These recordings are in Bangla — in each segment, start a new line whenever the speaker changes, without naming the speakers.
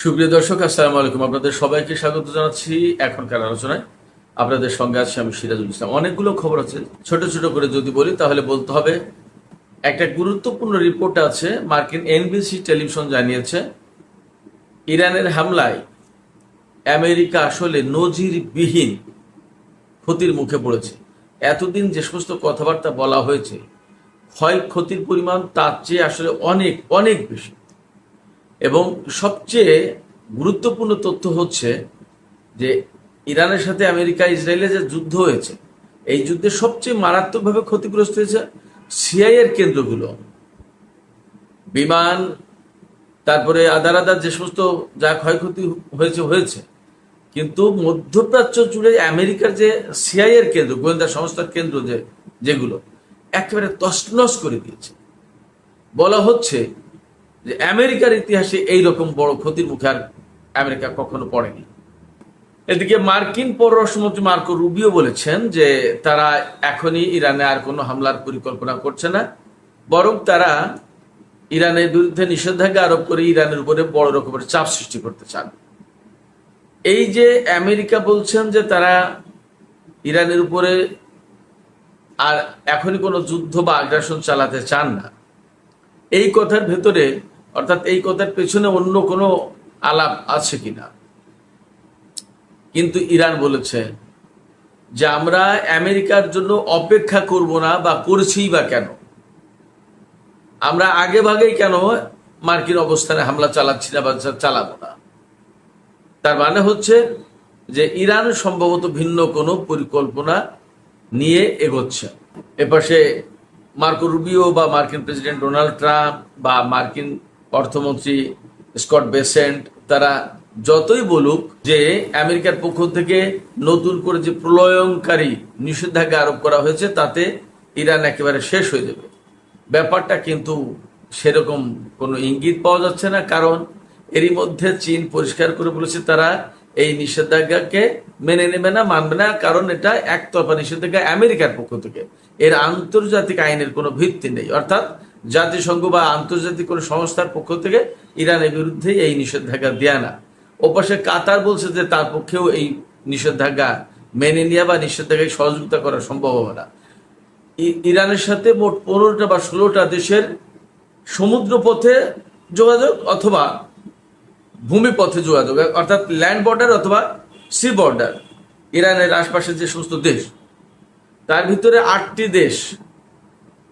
সুপ্রিয় দর্শক, আসসালামু আলাইকুম। আপনাদের সবাইকে স্বাগত জানাচ্ছি এখনকার আলোচনায়। আপনাদের সঙ্গে আছি আমি সিরাজুল ইসলাম। অনেকগুলো খবর আছে, ছোট ছোট করে যদি বলি তাহলে বলতে হবে একটা গুরুত্বপূর্ণ রিপোর্ট আছে। মার্কিন এনবিসি টেলিভিশন জানিয়েছে ইরানের হামলায় আমেরিকা আসলে নজিরবিহীন ক্ষতির মুখে পড়েছে। এতদিন যে সমস্ত কথাবার্তা বলা হয়েছে, ক্ষয়ক্ষতির পরিমাণ তার চেয়ে আসলে অনেক অনেক বেশি। এবং সবচেয়ে গুরুত্বপূর্ণ তথ্য হচ্ছে যে ইরানের সাথে আমেরিকা ইসরায়েলের যে যুদ্ধ হয়েছে, এই যুদ্ধে সবচেয়ে মারাত্মকভাবে ক্ষতিগ্রস্ত হয়েছে সিআইএর কেন্দ্রগুলো, বিমান, তারপরে আদার আদার যে সমস্ত যা ক্ষয়ক্ষতি হয়েছে হয়েছে। কিন্তু মধ্যপ্রাচ্য জুড়ে আমেরিকার যে সিআইএর কেন্দ্র, গোয়েন্দা সংস্থার কেন্দ্র যেগুলো একেবারে তছনছ করে দিয়েছে। বলা হচ্ছে যে আমেরিকার ইতিহাসে এইরকম বড় ক্ষতির মুখে আর আমেরিকা কখনো পড়েনি। এদিকে মার্কিন পররাষ্ট্রমন্ত্রী মার্কো রুবিও বলেছেন যে তারা এখনই ইরানে আর কোনো হামলার পরিকল্পনা করছে না, বরং তারা ইরানের বিরুদ্ধে নিষেধাজ্ঞা আরোপ করে ইরানের উপরে বড় রকমের চাপ সৃষ্টি করতে চান। এই যে আমেরিকা বলছেন যে তারা ইরানের উপরে আর এখনই কোনো যুদ্ধ বা আগ্রাসন চালাতে চান না, এই কথার ভেতরে অর্থাৎ এই কথার পেছনে অন্য কোনো আলাপ আছে কিনা। কিন্তু ইরান বলেছে যে আমরা আমেরিকার জন্য অপেক্ষা করব না, বা করছি বা কেন, আমরা আগে ভাগেই কেন মার্কিন অবস্থানে হামলা চালাচ্ছি না বা চালাবো না। তার মানে হচ্ছে যে ইরান সম্ভবত ভিন্ন কোনো পরিকল্পনা নিয়ে এগোচ্ছে। এপাশে মার্কো রুবিও বা মার্কিন প্রেসিডেন্ট ডোনাল্ড ট্রাম্প বা মার্কিন অর্থমন্ত্রী স্কট বেসেন্ট তারা যতই বলুক যে আমেরিকার পক্ষ থেকে নতুন করে যে প্রলয়ঙ্কারী নিষেধাজ্ঞা আরোপ করা হয়েছে তাতে ইরান একেবারে শেষ হয়ে যাবে, ব্যাপারটা কিন্তু সেরকম কোনো ইঙ্গিত পাওয়া যাচ্ছে না। কারণ এরই মধ্যে চীন পরিষ্কার করে বলেছে তারা এই নিষেধাজ্ঞাকে মেনে নেবে না, মানবে না, কারণ এটা একতরফা নিষেধাজ্ঞা আমেরিকার পক্ষ থেকে। এর আন্তর্জাতিক আইনের কোনো ভিত্তি নেই, অর্থাৎ জাতিসংঘ বা আন্তর্জাতিক কোনো সংস্থার পক্ষ থেকে ইরানের বিরুদ্ধে এই নিষেধাজ্ঞা দেয়া না। ওপাশে কাতার বলছে যে তার পক্ষেও এই নিষেধাজ্ঞা মেনে নেওয়া বা নিষেধাজ্ঞায় সহযোগিতা করা সম্ভব হবে না। ইরানের সাথে মোট 15টা বা 16টা দেশের সমুদ্র পথে যোগাযোগ অথবা ভূমি পথে যোগাযোগ, অর্থাৎ ল্যান্ড বর্ডার অথবা সি বর্ডার, ইরানের আশপাশের যে সমস্ত দেশ, তার ভিতরে 8টি দেশ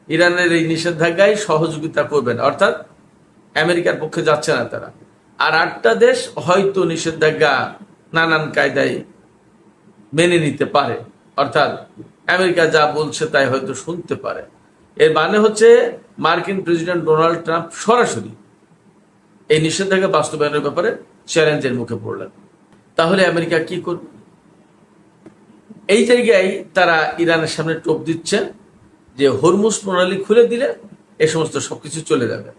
ইরানের এই নিষেধাজ্ঞায় সহযোগিতা করবেন, অর্থাৎ আমেরিকার পক্ষে যাচ্ছে না তারা। আর 8টা দেশ হয়তো নিষেধাজ্ঞা নানান কায়দায় মেনে নিতে পারে, অর্থাৎ আমেরিকা যা বলছে তাই হয়তো শুনতে পারে। এর মানে হচ্ছে মার্কিন প্রেসিডেন্ট ডোনাল্ড ট্রাম্প সরাসরি এই নিষেধাজ্ঞা বাস্তবায়নের ব্যাপারে চ্যালেঞ্জের মুখে পড়লেন। তাহলে আমেরিকা কি করবে? এই জায়গায় তারা ইরানের সামনে টোপ দিচ্ছে যে হরমুজ প্রণালী খুলে দিলে এ সমস্ত সবকিছু চলে যাবে।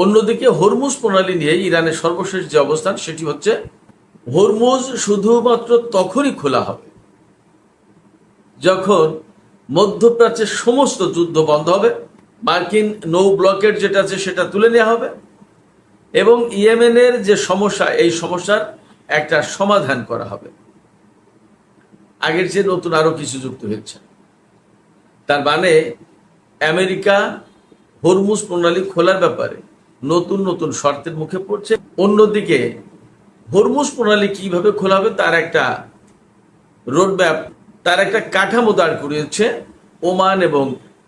অন্যদিকে হরমুজ প্রণালী নিয়ে ইরানের সর্বশেষ যে অবস্থান সেটি হচ্ছে হরমুজ শুধুমাত্র তখনই খোলা হবে যখন মধ্যপ্রাচ্যের সমস্ত যুদ্ধ বন্ধ হবে, মার্কিন নৌ ব্লকেট যেটা আছে সেটা তুলে নেওয়া হবে, এবং ইয়েমেনের যে সমস্যা, এই সমস্যার একটা সমাধান করা হবে। আগের যে নতুন আরো কিছু যুক্ত হয়েছে, তার মানে আমেরিকা হরমুজ প্রণালী খোলার ব্যাপারে নতুন নতুন শর্তের মুখে পড়ছে। অন্যদিকে হরমুজ প্রণালী কিভাবে খোলা হবে তার একটা রোডম্যাপ, তার একটা কাঠামো দাঁড় করিয়েছে ওমান এবং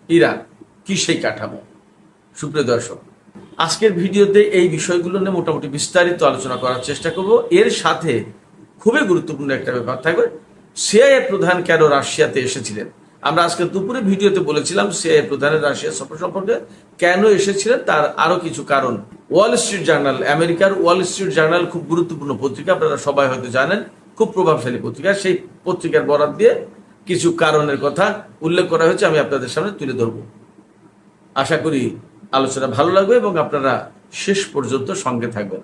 ইরান। কি সেই কাঠামো? সুপ্রিয় দর্শক, আজকের ভিডিওতে এই বিষয়গুলো নিয়ে মোটামুটি বিস্তারিত আলোচনা করার চেষ্টা করব। এর সাথে খুবই গুরুত্বপূর্ণ একটা ব্যাপার থাকবে, সিআইএ প্রধান কেন রাশিয়াতে এসেছিলেন। আমরা আজকে দুপুরে ভিডিওতে বলেছিলাম সিআইএ প্রধানের রাশিয়া সফর সম্পর্কে, কেন এসেছিলেন তার আরো কিছু কারণ। ওয়াল স্ট্রিট জার্নাল, আমেরিকার ওয়াল স্ট্রিট জার্নাল খুব গুরুত্বপূর্ণ পত্রিকা, আপনারা সবাই হয়তো জানেন, খুব প্রভাবশালী পত্রিকা। সেই পত্রিকার বরাত দিয়ে কিছু কারণের কথা উল্লেখ করা হয়েছে, আমি আপনাদের সামনে তুলে ধরব। আশা করি আলোচনা ভালো লাগবে এবং আপনারা শেষ পর্যন্ত সঙ্গে থাকবেন।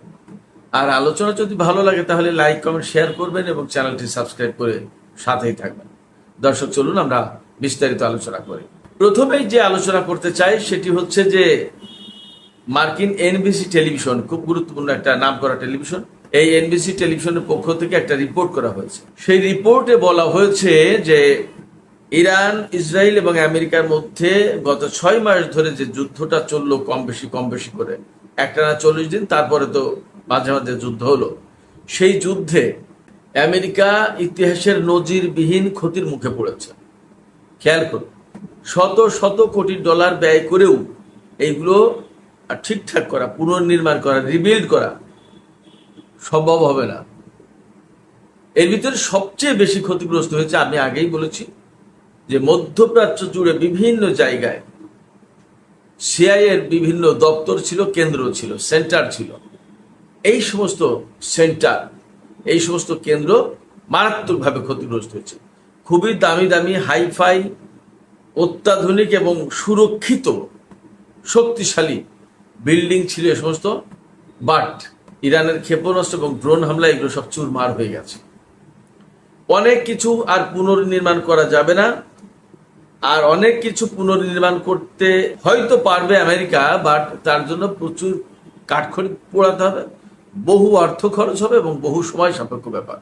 আর আলোচনা যদি ভালো লাগে তাহলে লাইক, কমেন্ট, শেয়ার করবেন এবং চ্যানেলটি সাবস্ক্রাইব করে সাথেই থাকবেন। দর্শক, চলুন আমরা বিস্তারিত আলোচনা করি। প্রথমেই যে আলোচনা করতে চাই সেটি হচ্ছে যে মার্কিন এনবিসি টেলিভিশন, খুব গুরুত্বপূর্ণ একটা নামকরা টেলিভিশন, এই এনবিসি টেলিভিশনের পক্ষ থেকে একটা রিপোর্ট করা হয়েছে। সেই রিপোর্টে বলা হয়েছে যে ইরান, ইসরায়েল এবং আমেরিকার মধ্যে গত 6 মাস ধরে যে যুদ্ধটা চললো কম বেশি করে, একটানা 40 দিন, তারপরে তো মাঝে মাঝে যুদ্ধ হলো। সেই যুদ্ধে আমেরিকা ইতিহাসের নজিরবিহীন ক্ষতির মুখে পড়েছে। খেয়াল করুন, শত শত কোটি ডলার ব্যয় করেও এইগুলো ঠিকঠাক করা, পুনর্নির্মাণ করা, রিবিল্ড করা সম্ভব হবে না। এর ভিতরে সবচেয়ে বেশি ক্ষতিগ্রস্ত হয়েছে, আমি আগেই বলেছি, যে মধ্যপ্রাচ্য জুড়ে বিভিন্ন জায়গায় সিআইএর বিভিন্ন দপ্তর ছিল, কেন্দ্র ছিল, সেন্টার ছিল। এই সমস্ত সেন্টার, এই সমস্ত কেন্দ্র মারাত্মকভাবে ক্ষতিগ্রস্ত হয়েছে। খুবই দামি দামি হাইফাই, অত্যাধুনিক এবং সুরক্ষিত শক্তিশালী বিল্ডিং ছিল এ সমস্ত, বাট ইরানের ক্ষেপণাস্ত্র এবং ড্রোন হামলা এগুলো সব চুরমার হয়ে গেছে। অনেক কিছু আর পুনর্নির্মাণ করা যাবে না, আর অনেক কিছু পুনর্নির্মাণ করতে হয়তো পারবে আমেরিকা, বাট তার জন্য প্রচুর কাঠখড়ি পোড়াতে হবে, বহু অর্থ খরচ হবে এবং বহু সময় সাপেক্ষ ব্যাপার।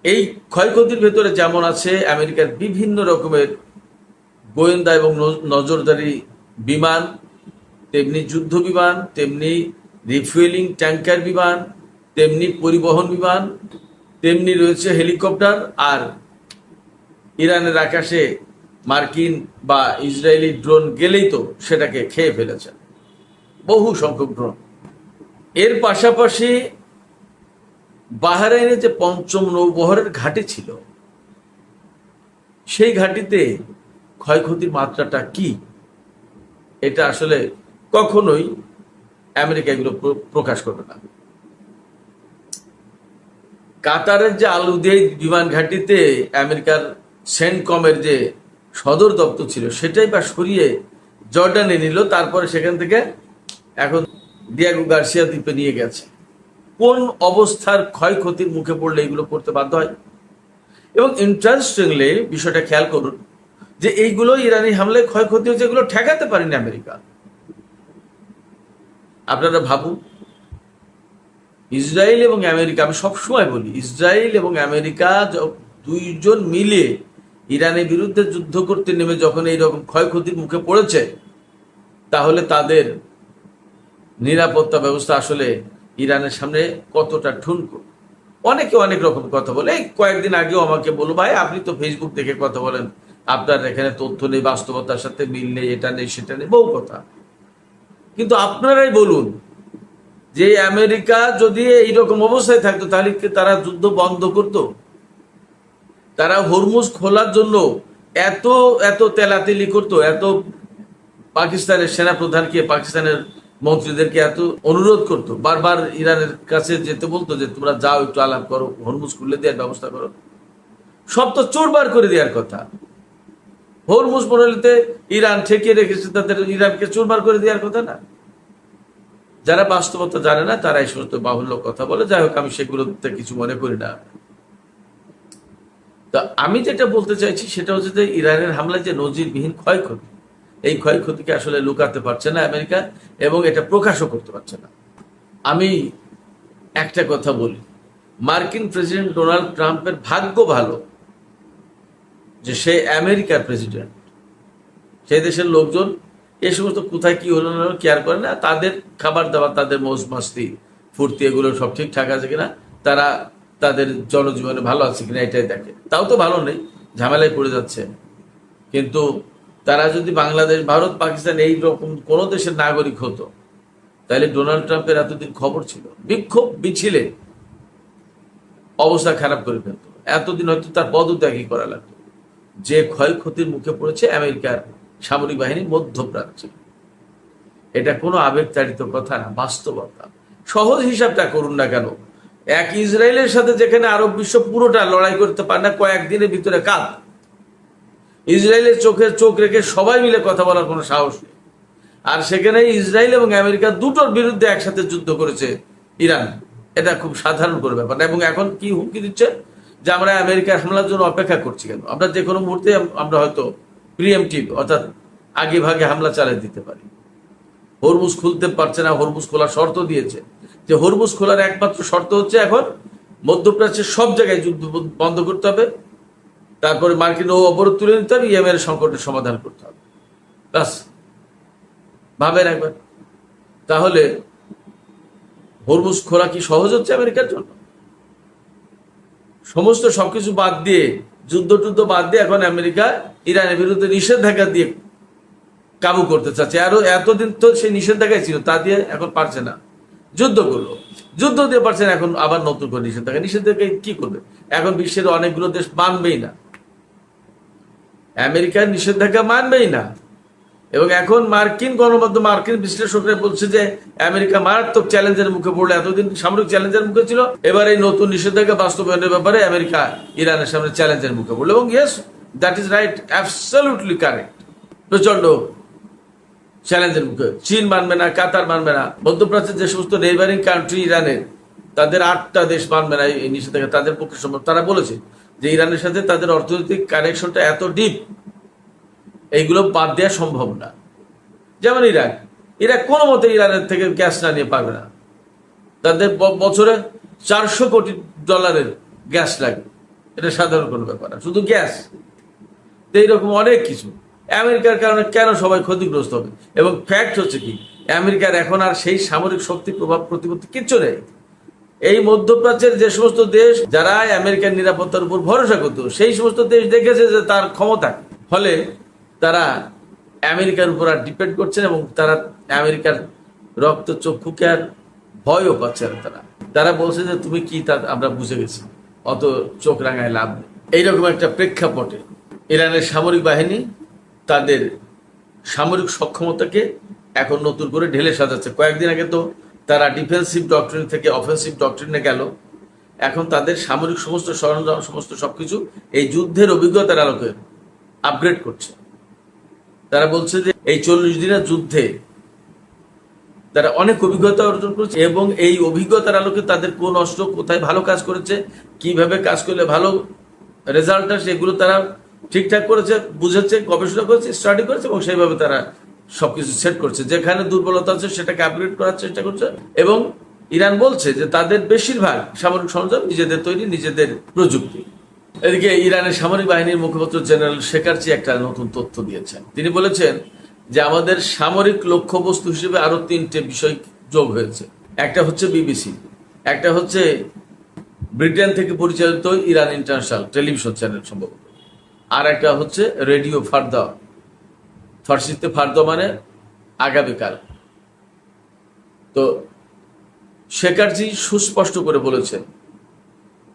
এই ক্ষয়ক্ষতির ভেতরে যেমন আছে আমেরিকার বিভিন্ন রকমের গোয়েন্দা এবং নজরদারি বিমান, তেমনি যুদ্ধ বিমান, তেমনি রিফুয়েলিং ট্যাঙ্কার বিমান, তেমনি পরিবহন বিমান, তেমনি রয়েছে হেলিকপ্টার। আর ইরানের আকাশে মার্কিন বা ইসরায়েলি ড্রোন গেলেই তো সেটাকে খেয়ে ফেলেছে, বহু সংখ্যক ড্রোন। এর পাশাপাশি বাহরাইনে যে ৫ম নৌবহরের ঘাঁটি ছিল, সেই ঘাঁটিতে ক্ষয়ক্ষতির মাত্রাটা কি, এটা আসলে কখনোই আমেরিকা এগুলো প্রকাশ করবে না। কাতারের যে আলুদিয়াই বিমান ঘাঁটিতে আমেরিকার সেন্টকমের যে সদর দপ্তর ছিল, সেটাই বা সরিয়ে জর্ডানে নিল, তারপরে সেখান থেকে এখন ডিয়েগো গার্সিয়া দ্বীপে নিয়ে গেছে। কোন অবস্থার ক্ষয়ক্ষতির মুখে পড়লে এগুলো করতে বাধ্য হয়? এবং ইন্টারেস্টিংলি বিষয়টা খেয়াল করুন যে এইগুলো ইরানি হামলায় ক্ষয়ক্ষতি হচ্ছে, এগুলো ঠেকাতে পারেনি আমেরিকা। আপনারা ভাবুন, ইসরায়েল এবং আমেরিকা, আমি সবসময় বলি, ইসরায়েল এবং আমেরিকা দুইজন মিলে ইরানের বিরুদ্ধে যুদ্ধ করতে নেমে যখন এইরকম ক্ষয়ক্ষতির মুখে পড়েছে, তাহলে তাদের নিরাপত্তা ব্যবস্থা আসলে ইরানের সামনে কতটা ঠুনকো। অনেকে অনেক রকম কথা বলে। এই কয়েকদিন আগেও আমাকে বলো, ভাই আপনি তো ফেসবুক দেখে কথা বলেন, আপনার এখানে তথ্য নেই, বাস্তবতার সাথে মিল নেই, এটা নেই সেটা নেই, বহু কথা। কিন্তু আপনারাই বলুন যে আমেরিকা যদি এইরকম অবস্থায় থাকতো, তাহলে কি তারা যুদ্ধ বন্ধ করতো? তারা হরমুজ খোলার জন্য এত এত তেলাতেলি করতো, এত পাকিস্তানের সেনাপ্রধানকে, পাকিস্তানের মন্ত্রীদেরকে এত অনুরোধ করতো, বারবার ইরানের কাছে যেতে বলতো যে তোমরা যাও, একটু আলাপ করো, হরমুজ খুলে দেওয়ার ব্যবস্থা করো। সব তো চোরবার করে দেওয়ার কথা। হরমুজ প্রণালীতে ইরান ঠেকিয়ে রেখেছে, তাদের ইরানকে চোরবার করে দেওয়ার কথা না। যারা বাস্তবতা জানে না তারা এই সমস্ত বাহুল্য কথা বলে। যাই হোক, আমি সেগুলোতে কিছু মনে করি না। তো আমি যেটা বলতে চাইছি সেটা হচ্ছে যে ইরানের হামলায় যে নজিরবিহীন ক্ষয়ক্ষতি, এই ক্ষয়ক্ষতিকে আসলে লুকাতে পারছে না আমেরিকা, এবং এটা প্রকাশও করতে পারছে না। আমি একটা কথা বলি, মার্কিন প্রেসিডেন্ট ডোনাল্ড ট্রাম্পের ভাগ্য ভালো যে সে আমেরিকার প্রেসিডেন্ট। সেই দেশের লোকজন এই সমস্ত কোথায় কি হলো না কেয়ার করে না। তাদের খাবার দাবার, তাদের মৌজ মাস্তি ফুর্তি, এগুলো সব ঠিকঠাক আছে কিনা, তারা তাদের জনজীবনে ভালো আছে কিনা এটাই দেখে। তাও তো ভালো নেই, ঝামেলায় পড়ে যাচ্ছে। কিন্তু তারা যদি বাংলাদেশ, ভারত, পাকিস্তান এই রকম কোনো দেশের নাগরিক হতো, তাহলে ডোনাল্ড ট্রাম্পের এতদিন খবর ছিল, বিক্ষোভ মিছিলে অবস্থা খারাপ করে ফেলত, এতদিন হয়তো তার পদত্যাগই করা লাগতো। যে ক্ষয়ক্ষতির মুখে পড়েছে আমেরিকার সামরিক বাহিনী মধ্যপ্রাচ্যে, এটা কোনো আবেগতাড়িত কথা না, বাস্তবতা। সহজ হিসাবটা করুন না কেন, এক ইসরায়েলের সাথে যেখানে আরব বিশ্ব পুরোটা লড়াই করতে পারে না কয়েকদিনের ভিতরে, কাল ইসরায়েলের চোখে চোখ রেখে সবাই মিলে কথা বলার কোনো সাহস নেই। আর সেখানে ইসরায়েল এবং আমেরিকা দুটোর বিরুদ্ধে একসাথে যুদ্ধ করেছে ইরান। এটা খুব সাধারণ করে ব্যাপার না। এবং এখন কি হুমকি দিচ্ছে যে আমরা আমেরিকার হামলার জন্য অপেক্ষা করছি কেন, আমরা যে কোনো মুহূর্তে আমরা হয়তো প্রিএমটিভ, অর্থাৎ আগে ভাগে হামলা চালিয়ে দিতে পারি। হরমুজ খুলতে পারছে না, হরমুজ খোলার শর্ত দিয়েছে। যে হরমুজ খোলার একমাত্র শর্ত হচ্ছে এখন মধ্যপ্রাচ্যের সব জায়গায় যুদ্ধ বন্ধ করতে হবে, তারপরে মার্কিন অবরোধ তুলে নিতে হবে, ইয়েমেনের সংকটের সমাধান করতে হবে। ব্যাস, ভাবেন একবার, তাহলে হরমুজ খোলা কি সহজ হচ্ছে আমেরিকার জন্য? সমস্ত সবকিছু বাদ দিয়ে, যুদ্ধ বাদ দিয়ে এখন আমেরিকা ইরানের বিরুদ্ধে নিষেধাজ্ঞা দিয়ে কাবু করতে চাচ্ছে। আরো এতদিন তো সেই নিষেধাজ্ঞায় ছিল, তা দিয়ে এখন পারছে না, যুদ্ধ করলো, যুদ্ধ দিয়ে পারছে না, এখন আবার নতুন করে নিষেধাজ্ঞা কি করবে? এখন বিশ্বের অনেকগুলো দেশ মানবেই না, আমেরিকার নিষেধাজ্ঞা মানবেই না। এবং এখন মার্কিন গণমাধ্যম, মার্কিন বিশ্লেষকরা বলছে যে আমেরিকা মারাত্মক চ্যালেঞ্জের মুখে পড়লে, এতদিন সামরিক চ্যালেঞ্জের মুখে ছিল, এবার এই নতুন নিষেধাজ্ঞা বাস্তবায়নের ব্যাপারে আমেরিকা ইরানের সামনে চ্যালেঞ্জের মুখে পড়লো। এবং yes, that is right, absolutely correct. প্রচন্ড চ্যালেঞ্জের মুখে চীন মানবে না, কাতার মানবে না, মধ্যপ্রাচ্যের যে সমস্ত নেইবারিং কান্ট্রি ইরানের, তাদের 8টা দেশ মানবে না এই নিষেধাজ্ঞা। তাদের পক্ষে সম্ভব, তারা বলেছে যে ইরানের সাথে তাদের অর্থনৈতিক কানেকশনটা এত ডিপ, এইগুলো বাদ দেওয়া সম্ভব না। যেমন ইরাক কোনো মতে ইরানের থেকে গ্যাস না নিয়ে পারবে না, তাদের বছরে $400 কোটি গ্যাস লাগবে, এটা সাধারণ কোনো ব্যাপার না, শুধু গ্যাস। তো এইরকম অনেক কিছু আমেরিকার কারণে কেন সবাই ক্ষতিগ্রস্ত হবে? এবং ফ্যাক্ট হচ্ছে কি, আমেরিকার এখন আর সেই সামরিক শক্তি প্রভাব প্রতিপত্তি কিচ্ছু নেই। এই মধ্যপ্রাচ্যের যে সমস্ত দেশ যারা আমেরিকার নিরাপত্তার উপর ভরসা করত, সেই সমস্ত দেশ দেখেছে যে তার ক্ষমতা, ফলে তারা আমেরিকার উপর আর ডিপেন্ড করছেন এবং তারা আমেরিকার রক্ত চক্ষুকে আর ভয়ও পাচ্ছে না। তারা বলছে যে তুমি কি, তা আমরা বুঝে গেছি, অত চোখ রাঙায় লাভ নেই। এইরকম একটা প্রেক্ষাপটে ইরানের সামরিক বাহিনী তাদের সামরিক সক্ষমতাকে এখন নতুন করে ঢেলে সাজাচ্ছে। কয়েকদিন আগে তো তারা ডিফেন্সিভ ডক্ট্রিন থেকে অফেন্সিভ ডক্ট্রিনে গেল, এখন তাদের সামরিক সমস্ত সরঞ্জাম, সমস্ত সবকিছু এই যুদ্ধের অভিজ্ঞতার আলোকে আপগ্রেড করছে। তারা বলছে যে এই 40 দিনের যুদ্ধে তারা অনেক অভিজ্ঞতা অর্জন করেছে এবং এই অভিজ্ঞতার আলোকে তাদের কোন অস্ত্র কোথায় ভালো কাজ করেছে, কিভাবে কাজ করলে ভালো রেজাল্ট আসে, এগুলো তারা ঠিকঠাক করেছে, বুঝেছে, গবেষণা করেছে, স্টাডি করেছে এবং সেইভাবে তারা সবকিছু সেট করছে। যেখানে দুর্বলতা আছে সেটাকে আপগ্রেড করার চেষ্টা করছে। এবং ইরান বলছে যে তাদের বেশিরভাগ সামরিক সরঞ্জাম নিজেদের তৈরি, নিজেদের প্রযুক্তি। এদিকে ইরানের সামরিক বাহিনীর মুখপাত্র জেনারেল শেকারচি একটা নতুন তথ্য দিয়েছেন। তিনি বলেছেন যে আমাদের সামরিক লক্ষ্যবস্তু হিসেবে আরো 3টে বিষয় যোগ হয়েছে। একটা হচ্ছে বিবিসি, একটা হচ্ছে ব্রিটেন থেকে পরিচালিত ইরান ইন্টারন্যাশনাল টেলিভিশন চ্যানেল সম্ভবত, আর একটা হচ্ছে রেডিও ফারদা, ফার্সিতে ফারদা মানে আগামীকাল। তো শেকারজি সুস্পষ্ট করে বলেছেন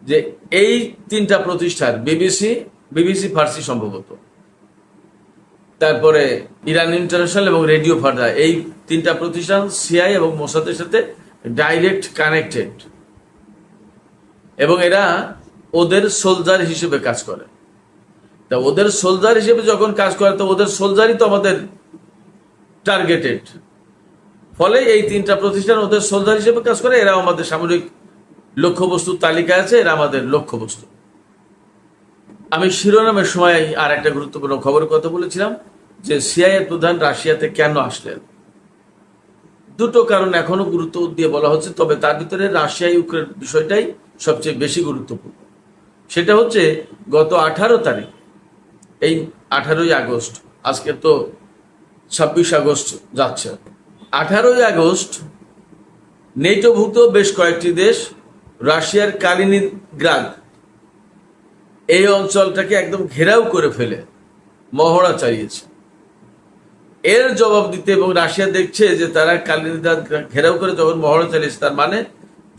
যে এই 3টা প্রতিষ্ঠান, বিবিসি ফার্সি সম্ভবত, তারপরে ইরান ইন্টারন্যাশনাল এবং রেডিও ফারদা, এই 3টা প্রতিষ্ঠান সিআই এবং মোসাদের সাথে ডাইরেক্ট কানেক্টেড এবং এরা ওদের সোলজার হিসেবে কাজ করে। তা ওদের সোলজার হিসেবে যখন কাজ করে, তো ওদের সোলজারই তো আমাদের টার্গেটেড, ফলে এই 3টা প্রতিষ্ঠান ওদের সোলজার হিসেবে কাজ করে, এরা আমাদের সামরিক লক্ষ্যবস্তুর তালিকা আছে, এরা আমাদের লক্ষ্যবস্তু। আমি শিরোনামের সময় আর একটা গুরুত্বপূর্ণ খবরের কথা বলেছিলাম যে সিআইএ প্রধান রাশিয়াতে কেন আসলেন। 2টো কারণ এখনো গুরুত্ব দিয়ে বলা হচ্ছে, তবে তার ভিতরে রাশিয়া ইউক্রেন বিষয়টাই সবচেয়ে বেশি গুরুত্বপূর্ণ। সেটা হচ্ছে গত 18 তারিখ, এই 18ই আগস্ট, আজকে তো 26 আগস্ট যাচ্ছে, 18ই আগস্ট নেটোভুক্ত বেশ কয়েকটি দেশ রাশিয়ার কালিনিনগ্রাদ এই অঞ্চলটাকে একদম ঘেরাও করে ফেলে মহড়া চালিয়েছে। এর জবাব দিতে, এবং রাশিয়া দেখছে যে তারা কালিনিনগ্রাদ ঘেরাও করে যখন মহড়া চালিয়েছে, তার মানে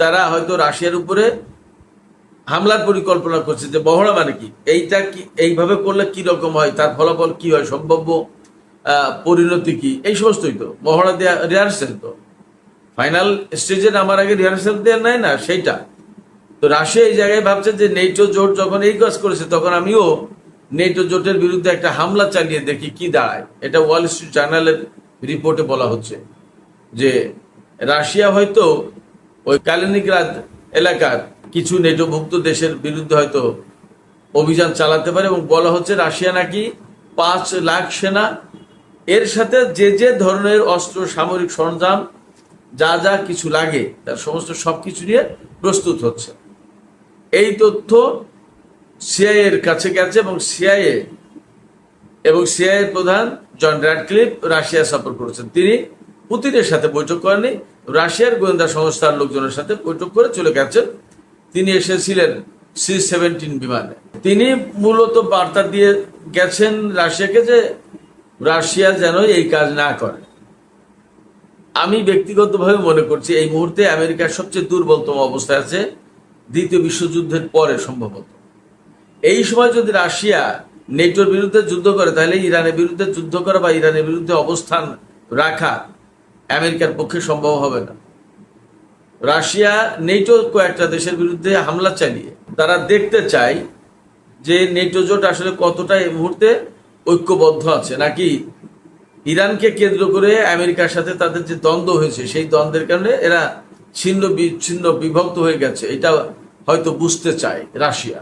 তারা হয়তো রাশিয়ার উপরে হামলার পরিকল্পনা করছে। যে মহড়া মানে কি, এইটা কি, এইভাবে করলে কি রকম হয়, তার ফলাফল কি হয়, সম্ভাব্য পরিণতি কি, এই সমস্তই তো মহড়া দেওয়া, রিহার্সেল। তো ফাইনাল স্টেজে নামার আগে রিহার্সেল দেওয়া নাই না, সেইটা তো রাশিয়া এই জায়গায় ভাবছে যে নেটো জোট যখন এই কাজ করেছে, তখন আমিও নেটো জোটের বিরুদ্ধে একটা হামলা চালিয়ে দেখি কি দাঁড়ায়। এটা ওয়াল স্ট্রিট জার্নালের রিপোর্টে বলা হচ্ছে যে রাশিয়া হয়তো ওই কালিনিনগ্রাদ এলাকার কিছু নেটোভুক্ত দেশের বিরুদ্ধে হয়তো অভিযান চালাতে পারে, এবং বলা হচ্ছে রাশিয়া নাকি 5 লাখ সেনা, এর সাথে যে যে ধরনের অস্ত্র সামরিক সরঞ্জাম যা যা কিছু লাগে তার সমস্ত সবকিছু নিয়ে প্রস্তুত হচ্ছে। এই তথ্য সিআইএ এর কাছে গেছে এবং সিআইএ প্রধান জন র্যাডক্লিফ রাশিয়া সফর করেছেন। তিনি পুতিনের সাথে বৈঠক করেননি, রাশিয়ার গোয়েন্দা সংস্থার লোকজনের সাথে বৈঠক করে চলে গেছেন। তিনি এসেছিলেন C-17 বিমানে। তিনি মূলত বার্তা দিয়ে গেছেন রাশিয়াকে যে রাশিয়া যেন এই কাজ না করে। আমি ব্যক্তিগতভাবে মনে করছি এই মুহূর্তে আমেরিকার সবচেয়ে দুর্বলতম অবস্থায় আছে দ্বিতীয় বিশ্বযুদ্ধের পরে সম্ভবত। এই সময় যদি রাশিয়া নেটোর বিরুদ্ধে যুদ্ধ করে তাহলে ইরানের বিরুদ্ধে যুদ্ধ করা বা ইরানের বিরুদ্ধে অবস্থান রাখা আমেরিকার পক্ষে সম্ভব হবে না। রাশিয়া নেটো কয়েকটা দেশের বিরুদ্ধে হামলা চালিয়ে তারা দেখতে চায় যে নেটো জোট আসলে কতটা এই মুহূর্তে ঐক্যবদ্ধ আছে, নাকি ইরানকে কেন্দ্র করে আমেরিকার সাথে তাদের যে দ্বন্দ্ব হয়েছে সেই দ্বন্দ্বের কারণে এরা ছিন্ন বিচ্ছিন্ন বিভক্ত হয়ে গেছে, এটা হয়তো বুঝতে চায় রাশিয়া।